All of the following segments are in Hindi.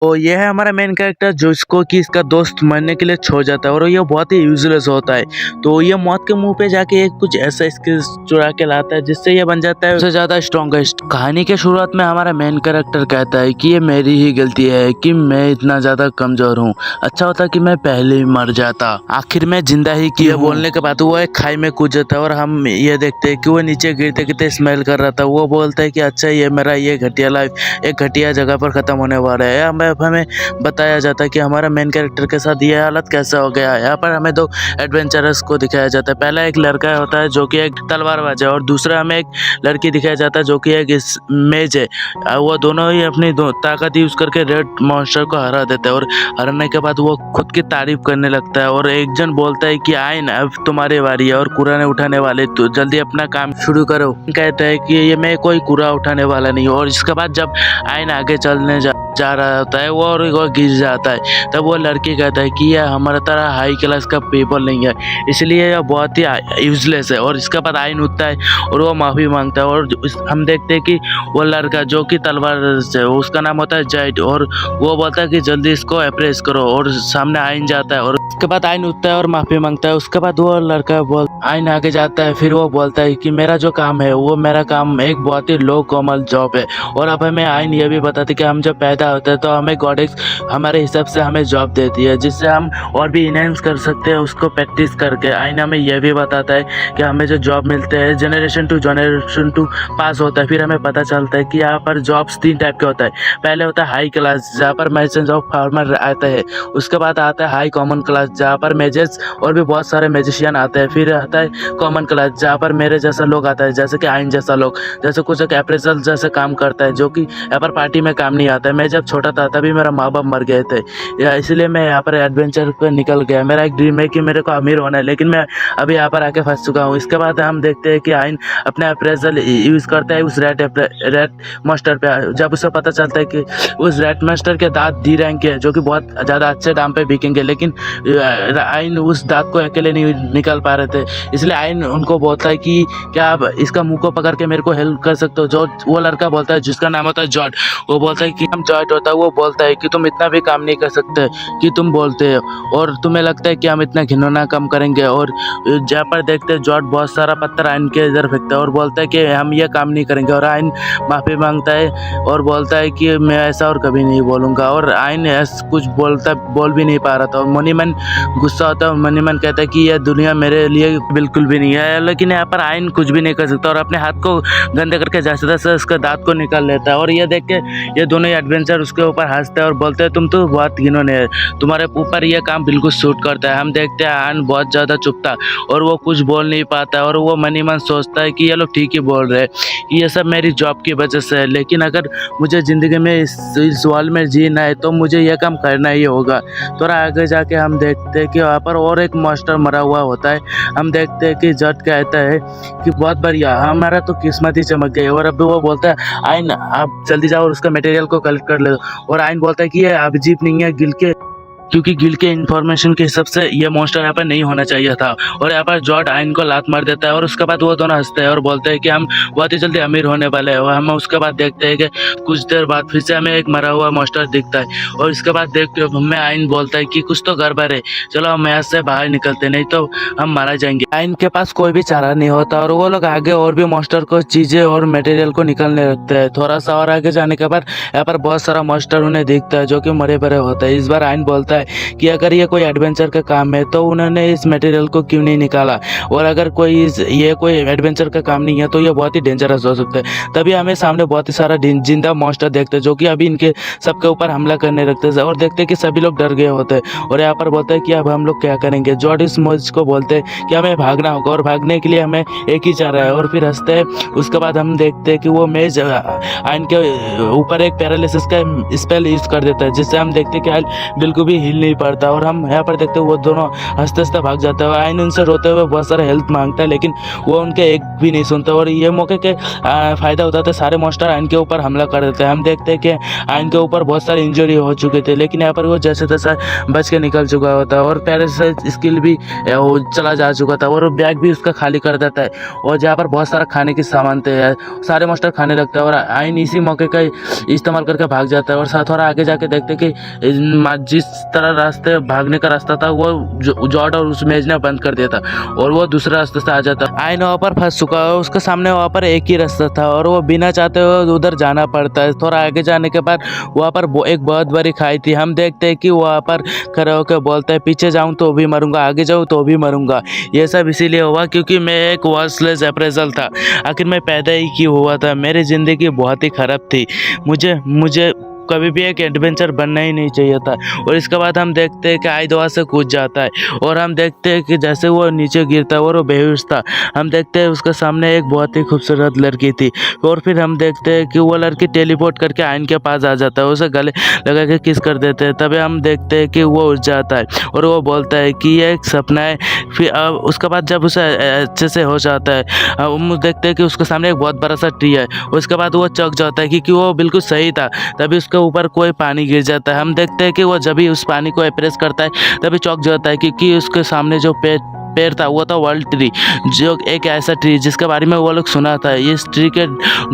तो ये है हमारा मेन कैरेक्टर जो इसको कि इसका दोस्त मरने के लिए छोड़ जाता है और ये बहुत ही यूजलेस होता है। तो ये मौत के मुंह पे जाके एक कुछ ऐसा स्किल्स चुरा के लाता है जिससे ये बन जाता है सबसे ज्यादा स्ट्रॉन्गेस्ट। कहानी के शुरुआत में हमारा मेन कैरेक्टर कहता है कि ये मेरी ही गलती है कि मैं इतना ज्यादा कमजोर हूँ, अच्छा होता कि मैं पहले ही मर जाता, आखिर में जिंदा ही किया। बोलने के बाद वो एक खाई में कूद जाता है और हम ये देखते हैं कि वो नीचे गिरते गिरते स्मेल कर रहा था। वो बोलता है कि अच्छा ये मेरा ये घटिया लाइफ एक घटिया जगह पर खत्म होने वाला है। हमें बताया जाता है कि हमारा मेन कैरेक्टर के साथ ये हालत कैसे हो गया है। यहाँ पर हमें दो एडवेंचरर्स को दिखाया जाता है। पहला एक लड़का होता है जो कि एक तलवारबाज है और दूसरा हमें एक लड़की दिखाया जाता है जो कि एक मेज है। वो दोनों ही अपनी ताकत यूज करके रेड मॉन्स्टर को हरा देते हैं और हराने के बाद वो खुद की तारीफ करने लगता है और एक जन बोलता है कि आइन अब तुम्हारी बारी है और कूड़ा उठाने वाले तो जल्दी अपना काम शुरू करो। कहता है कि ये मैं कोई कूड़ा उठाने वाला नहीं हूँ। और इसके बाद जब आइन आगे चलने जा रहा होता है वो और गिर जाता है। तब वो लड़की कहता है कि यह हमारा तरह हाई क्लास का पीपल नहीं है, इसलिए यह बहुत ही यूजलेस है। और इसके बाद आइन उठता है और वो माफ़ी मांगता है और हम देखते हैं कि वो लड़का जो कि तलवार से उसका नाम होता है जैड और वो बोलता है कि जल्दी इसको अप्रेस करो और सामने आइन जाता है और उसके बाद आइन उठता है और माफ़ी मांगता है। उसके बाद वो लड़का आइन आगे जाता है, फिर वो बोलता है कि मेरा जो काम है वो मेरा काम एक बहुत ही लो कॉमन जॉब है। और अब हमें आइन ये भी बताती कि हम जब पैदा होते हैं तो हमें गॉडेस हमारे हिसाब से हमें जॉब देती है जिससे हम और भी इनहेंस कर सकते हैं उसको प्रैक्टिस करके। आइन हमें यह भी बताता है कि हमें जो जॉब मिलते हैं जनरेशन टू पास होता है। फिर हमें पता चलता है कि यहाँ पर जॉब्स 3 टाइप के होता है। पहले होता है हाई क्लास जहाँ पर मैसेज ऑफ फार्मर आता है, उसके बाद आता है हाई कॉमन क्लास जहाँ पर मेजेस और भी बहुत सारे मैजिशियन आते हैं। फिर आता है कॉमन क्लास जहाँ पर मेरे जैसा लोग आता है जैसे कि आइन जैसा लोग, जैसे कुछ एक अप्रेजल जैसे काम करता है जो कि यहाँ पर पार्टी में काम नहीं आता है। मैं जब छोटा था तभी मेरा माँ बाप मर गए थे, इसलिए मैं यहाँ पर एडवेंचर पर निकल गया। मेरा एक ड्रीम है कि मेरे को अमीर होना है लेकिन मैं अभी यहाँ पर आके फंस चुका हूँ। इसके बाद हम देखते हैं कि आइन अपने अप्रेजल यूज़ करता है उस रेड मास्टर पे। जब उसे पता चलता है कि उस रेड मास्टर के दांत डी रैंक के जो कि बहुत ज़्यादा अच्छे दाम पे बिकेंगे, लेकिन आइन उस दांत को अकेले नहीं निकाल पा रहे थे, इसलिए आइन उनको बोलता है कि क्या आप इसका मुंह को पकड़ के मेरे को हेल्प कर सकते हो। जो वो लड़का बोलता है जिसका नाम होता है जॉर्ज, वो बोलता है कि हम जॉर्ज होता है, वो बोलता है कि तुम इतना भी काम नहीं कर सकते कि तुम बोलते हो और तुम्हें लगता है कि हम इतना घिनौना काम करेंगे। और जहाँ पर देखते हैं जॉर्ज बहुत सारा पत्थर आइन के इधर फेंकता है और बोलता है कि हम ये काम नहीं करेंगे और आइन माफ़ी मांगता है और बोलता है कि मैं ऐसा और कभी नहीं बोलूँगा। और आइन कुछ बोल भी नहीं पा रहा था और मनीमन गुस्सा होता है और मनीमन कहता है कि यह दुनिया मेरे लिए बिल्कुल भी नहीं है। लेकिन यहाँ पर आइन कुछ भी नहीं कर सकता और अपने हाथ को गंदे करके जैसे तैसे उसके दांत को निकाल लेता है। और ये देख के ये दोनों ही एडवेंचर उसके ऊपर हंसते हैं और बोलते हैं तुम तो बहुत घिनौने है, तुम्हारे ऊपर ये काम बिल्कुल सूट करता है। हम देखते हैं आइन बहुत ज़्यादा चुपता और वो कुछ बोल नहीं पाता और वो मनी मन सोचता है कि ये लोग ठीक ही बोल रहे हैं, ये सब मेरी जॉब की वजह से है, लेकिन अगर मुझे ज़िंदगी में इस वर्ल्ड में जीना है तो मुझे यह काम करना ही होगा। थोड़ा आगे जाके हम देखते हैं कि वहाँ पर और एक मास्टर मरा हुआ होता है। हम देखते हैं कि जट कहता है कि बहुत बढ़िया, हमारा तो किस्मत ही चमक गई। और अभी वो बोलता है आइन आप जल्दी जाओ और उसका मटेरियल को कलेक्ट कर ले। और आइन बोलता है कि ये अभिजीत नहीं है गिल के, क्योंकि गिल के इन्फॉर्मेशन के हिसाब से ये मॉन्स्टर यहाँ पर नहीं होना चाहिए था। और यहाँ पर जॉर्ज आइन को लात मार देता है और उसके बाद वो दोनों हंसते हैं और बोलते हैं कि हम बहुत ही जल्दी अमीर होने वाले हैं। और हम उसके बाद देखते हैं कि कुछ देर बाद फिर से हमें एक मरा हुआ मॉन्स्टर दिखता है और इसके बाद देखते हमें आइन बोलता है कि कुछ तो गड़बड़ है, चलो हम यहाँ से बाहर निकलते नहीं तो हम मारा जाएंगे। आइन के पास कोई भी चारा नहीं होता और वो लोग आगे और भी मॉन्स्टर को चीज़ें और मटेरियल को निकलने लगते हैं। थोड़ा सा और आगे जाने के बाद यहाँ पर बहुत सारा मॉन्स्टर उन्हें दिखता है जो कि मरे भरे होता है। इस बार आइन बोलता है कि अगर ये कोई एडवेंचर का काम है तो उन्होंने इस मटेरियल को क्यों नहीं निकाला, और अगर ये कोई एडवेंचर का काम नहीं है तो ये बहुत ही डेंजरस हो सकता है। तभी हमें सामने बहुत ही सारा जिंदा मॉन्स्टर देखते हैं जो कि अभी इनके सबके ऊपर हमला करने लगते हैं और देखते हैं कि सभी लोग डर गए होते हैं। और यहाँ पर बोलते हैं कि अब हम लोग क्या करेंगे। जॉर्ज इस मोज को बोलते हैं कि हमें भागना होगा और भागने के लिए हमें एक ही चारा है और फिर हंसते हैं। उसके बाद हम देखते हैं कि वो मेज आइन के ऊपर एक पैरालिसिस का स्पेल यूज कर देता है जिससे हम देखते हैं कि आइन बिल्कुल भी हिल नहीं पाता। और हम यहाँ पर देखते हैं वो दोनों हंसते हंसते भाग जाते हैं। आयन उनसे रोते हुए बहुत सारा हेल्प मांगता है, लेकिन वो उनके एक भी नहीं सुनता। और ये मौके के फायदा उठाते सारे मॉन्स्टर आयन के ऊपर हमला कर देते हैं। हम देखते हैं कि आयन के ऊपर बहुत सारी इंजरी हो चुके थे, लेकिन यहाँ पर वो जैसे तैसा बच के निकल चुका होता है। और पैरासाइट स्किल भी वो चला जा चुका था, और बैग भी उसका खाली कर देता है। और जहाँ पर बहुत सारा खाने के सामान थे, सारे मॉन्स्टर खाने लगता है। और आयन इसी मौके का इस्तेमाल करके भाग जाता है। और साथ और आगे जाके देखते कि जिस तरह रास्ते भागने का रास्ता था वो जॉर्ड और उस मेज ने बंद कर दिया था, और वो दूसरे रास्ते से आ जाता। आयन वहाँ पर फंस चुका है, उसके सामने वहाँ पर एक ही रास्ता था, और वो बिना चाहते हुए उधर जाना पड़ता है। थोड़ा आगे जाने के बाद वहाँ पर एक बहुत बड़ी खाई थी। हम देखते हैं कि वहाँ पर खड़े होकर बोलता है, पीछे जाऊँ तो भी मरूंगा, आगे जाऊँ तो भी मरूंगा। ये सब इसीलिए हुआ क्योंकि मैं एक वर्थलेस अप्रेजल था। आखिर मैं पैदा ही क्यों हुआ था? मेरी ज़िंदगी बहुत ही ख़राब थी। मुझे कभी भी एक एडवेंचर बनना ही नहीं चाहिए था। और इसके बाद हम देखते हैं कि आई दवा से कूद जाता है, और हम देखते हैं कि जैसे वो नीचे गिरता है और वो बेहोश था। हम देखते हैं उसके सामने एक बहुत ही खूबसूरत लड़की थी, और फिर हम देखते हैं कि वो लड़की टेलीपोर्ट करके आयन के पास आ जाता है, उसे गले लगा के किस कर देते हैं। तभी हम देखते हैं कि वो उठ जाता है, और वो बोलता है कि ये एक सपना है। फिर उसके बाद जब उसे अच्छे से हो जाता है, हम देखते हैं कि उसके सामने एक बहुत बड़ा सा ट्री है। उसके बाद वो चौंक जाता है क्योंकि वो बिल्कुल सही था। तभी उसके ऊपर कोई पानी गिर जाता है। हम देखते हैं कि वो जब भी उस पानी को प्रेस करता है तभी चौंक जाता है, क्योंकि उसके सामने जो पेड़ था वो था वर्ल्ड ट्री, जो एक ऐसा ट्री जिसके बारे में वो लोग सुना था। इस ट्री के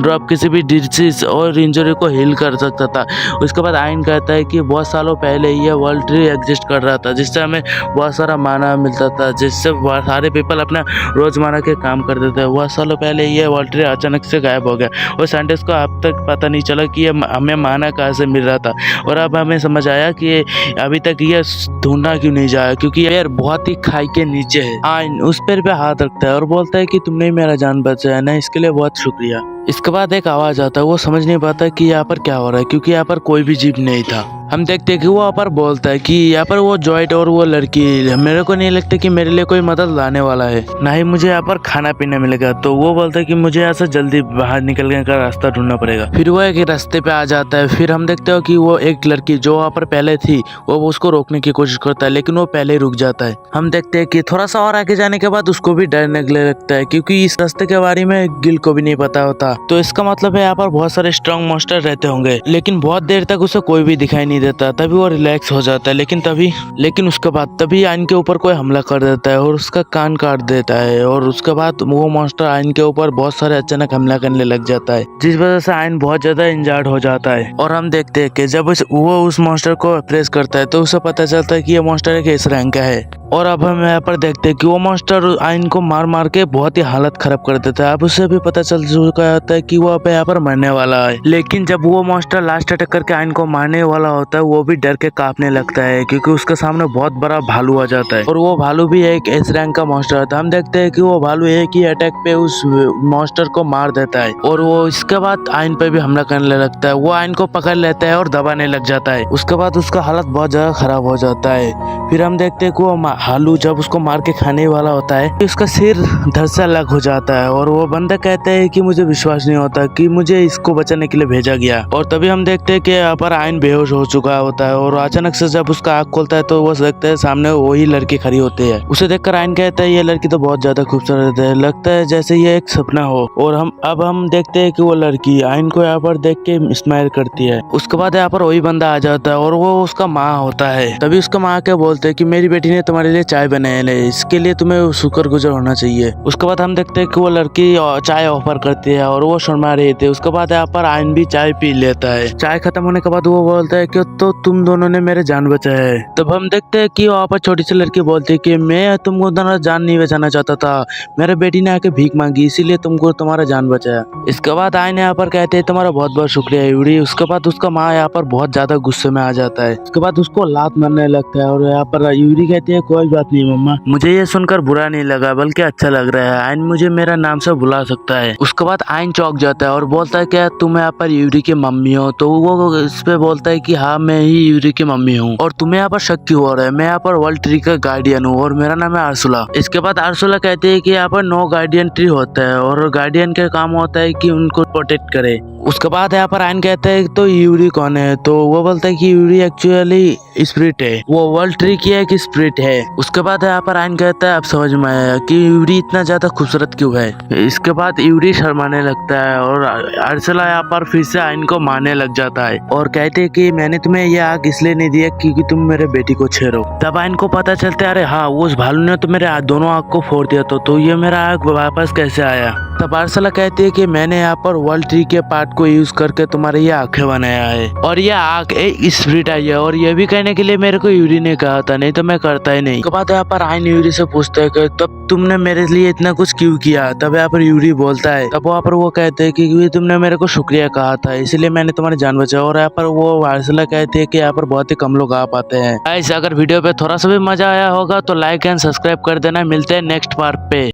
ड्रॉप किसी भी डिजीज और इंजरी को हील कर सकता था। उसके बाद आयन कहता है कि बहुत सालों पहले ये वर्ल्ड ट्री एग्जिस्ट कर रहा था, जिससे हमें बहुत सारा माना मिलता था, जिससे सारे पीपल अपना रोजमर्रा के काम करते थे। बहुत सालों पहले ये वर्ल्ड ट्री अचानक से गायब हो गया, और साइंटिस्ट को अब तक पता नहीं चला कि ये हमें माना कहाँ से मिल रहा था। और अब हमें समझ आया कि अभी तक ये ढूंढना क्यों नहीं जाया, क्योंकि ये बहुत ही खाई के नीचे है। आयन उस पैर पे हाथ रखता है और बोलता है कि तुमने मेरा जान बचाया ना, इसके लिए बहुत शुक्रिया। इसके बाद एक आवाज आता है। वो समझ नहीं पाता कि यहाँ पर क्या हो रहा है, क्योंकि यहाँ पर कोई भी जीव नहीं था। हम देखते हैं कि वो यहाँ पर बोलता है कि यहाँ पर वो जॉइट और वो लड़की, मेरे को नहीं लगता कि मेरे लिए कोई मदद लाने वाला है, ना ही मुझे यहाँ पर खाना पीना मिलेगा। तो वो बोलता है कि मुझे यहाँ से जल्दी बाहर निकलने का रास्ता ढूंढना पड़ेगा। फिर वो एक रास्ते पे आ जाता है। फिर हम देखते हो कि वो एक लड़की जो वहाँ पर पहले थी, वो उसको रोकने की कोशिश करता है, लेकिन वो पहले ही रुक जाता है। हम देखते हैं कि थोड़ा सा और आगे जाने के बाद उसको भी डर लगने लगता है, क्योंकि इस रास्ते के बारे में गिल को भी नहीं पता होता। तो इसका मतलब है यहाँ पर बहुत सारे स्ट्रॉन्ग मॉन्स्टर रहते होंगे, लेकिन बहुत देर तक उसे कोई भी दिखाई नहीं देता। तभी वो रिलैक्स हो जाता है, लेकिन उसके बाद तभी आयन के ऊपर कोई हमला कर देता है और उसका कान काट देता है। और उसके बाद वो मॉन्स्टर आयन के ऊपर बहुत सारे अचानक हमला करने लग जाता है, जिस वजह से आयन बहुत ज्यादा इंजर्ड हो जाता है। और हम देखते हैं कि जब वो उस मॉन्स्टर को प्रेस करता है तो उसे पता चलता है कि ये मॉन्स्टर एक इस रैंक का है। और अब हम यहाँ पर देखते हैं कि वो मॉन्स्टर आयन को मार मार के बहुत ही हालत खराब कर देता है। अब उसे भी पता चल चुका होता है कि वो अब यहाँ पर मरने वाला है। लेकिन जब वो मॉन्स्टर लास्ट अटैक करके आयन को मारने वाला होता है, वो भी डर के कांपने लगता है, क्योंकि उसके सामने बहुत बड़ा भालू आ जाता है, और वो भालू भी एक एस रैंक का मॉन्स्टर होता है। हम देखते हैं कि वो भालू एक ही अटैक पे उस मॉन्स्टर को मार देता है, और वो इसके बाद आयन पे भी हमला करने लगता है। वो आयन को पकड़ लेता है और दबाने लग जाता है। उसके बाद उसका हालत बहुत ज्यादा खराब हो जाता है। फिर हम देखते हैं कि वो भालू जब उसको मार के खाने वाला होता है, उसका सिर धड़ से अलग हो जाता है, और वो बंदा कहता है कि मुझे विश्वास नहीं होता कि मुझे इसको बचाने के लिए भेजा गया। और तभी हम देखते हैं कि यहाँ पर आयन बेहोश हो चुका होता है, और अचानक से जब उसका आँख खोलता है तो वो देखता है सामने वही लड़की खड़ी होती है। उसे देखकर आयन कहता है ये लड़की तो बहुत ज्यादा खूबसूरत है, लगता है जैसे ये एक सपना हो। और हम देखते हैं कि वो लड़की आयन को यहाँ पर देख के स्माइल करती है। उसके बाद यहाँ पर वही बंदा आ जाता है, और वो उसका माँ होता है। तभी उसका माँ के बोलते हैं कि मेरी बेटी ने तुम्हारे लिए चाय बनाई है, इसके लिए तुम्हें शुक्रगुजार होना चाहिए। उसके बाद हम देखते हैं कि वो लड़की चाय ऑफर करती है, और वो शर्मा रही थी। उसके बाद यहाँ पर आयन भी चाय पी लेता है। चाय खत्म होने के बाद वो बोलता है कि तो तुम दोनों ने मेरे जान बचाया है। तब हम देखते हैं कि वहाँ पर छोटी सी लड़की बोलती है कि मैं तुमको दोनों जान नहीं बचाना चाहता था, मेरे बेटी ने आके भीख मांगी इसीलिए तुमको तुम्हारा जान बचाया। इसके बाद आयन यहाँ पर कहते हैं तुम्हारा बहुत बहुत शुक्रिया यूरी। उसके बाद उसका माँ यहाँ पर बहुत ज्यादा गुस्से में आ जाता है। उसके बाद उसको लात मारने लगता है, और यहाँ पर यूरी कहती है कोई बात नहीं मम्मा। मुझे ये सुनकर बुरा नहीं लगा बल्कि अच्छा लग रहा है। आयन मुझे मेरा नाम से बुला सकता है। उसके बाद आयन चौंक जाता है और बोलता है क्या तुम यहाँ पर यूरी की मम्मी हो? तो वो इस पे बोलता है कि हाँ मैं ही यूरी की मम्मी हूँ। और तुम्हें यहाँ पर शक क्यों हो रहा है? मैं यहाँ पर वर्ल्ड ट्री का गार्डियन हूँ और मेरा नाम है अर्सुला। इसके बाद अर्सुला कहते हैं कि यहाँ पर 9 गार्डियन ट्री होता है और गार्डियन का काम होता है कि उनको प्रोटेक्ट करे। उसके बाद यहाँ पर आयन कहता है तो यूरी कौन है? तो वो बोलता है कि यूरी एक्चुअली स्पिरिट है, वो वर्ल्ड ट्री की एक स्पिरिट है। उसके बाद यहाँ पर आयन कहता है अब समझ में आया कि यूरी इतना ज्यादा खूबसूरत क्यों है। इसके बाद यूरी शर्माने लगता है और अर्सुला यहाँ पर फिर से आयन को मारने लग जाता है और कहते हैं कि मैंने तुम्हें ये आग इसलिए नहीं दिया क्योंकि तुम मेरे बेटी को छेड़ो। तब आयन को पता चलता है अरे हाँ वो उस भालू ने तो मेरे दोनों आग को फोड़ दिया तो ये मेरा आग वापस कैसे आया? तब अर्सुला कहती है कि मैंने यहाँ पर वर्ल्ड ट्री के पार्ट को यूज करके तुम्हारे ये आंखें बनाया है और ये आग एक स्पिरिट आई है और ये भी कहने के लिए मेरे को यूरी ने कहा था, नहीं तो मैं करता ही नहीं। उसके बाद यहाँ पर आयन यूरी से पूछता है कि तब तुमने मेरे लिए इतना कुछ क्यों किया? तब यहाँ पर यूरी बोलता है तब वहाँ पर वो कहते हैं कि तुमने मेरे को शुक्रिया कहा था इसलिए मैंने तुम्हारी जान बचाई। और यहाँ पर वो अर्सुला कहती है कि यहाँ पर बहुत ही कम लोग आ पाते हैं। गाइस अगर वीडियो पे थोड़ा सा भी मजा आया होगा तो लाइक एंड सब्सक्राइब कर देना। मिलते हैं नेक्स्ट पार्ट पे।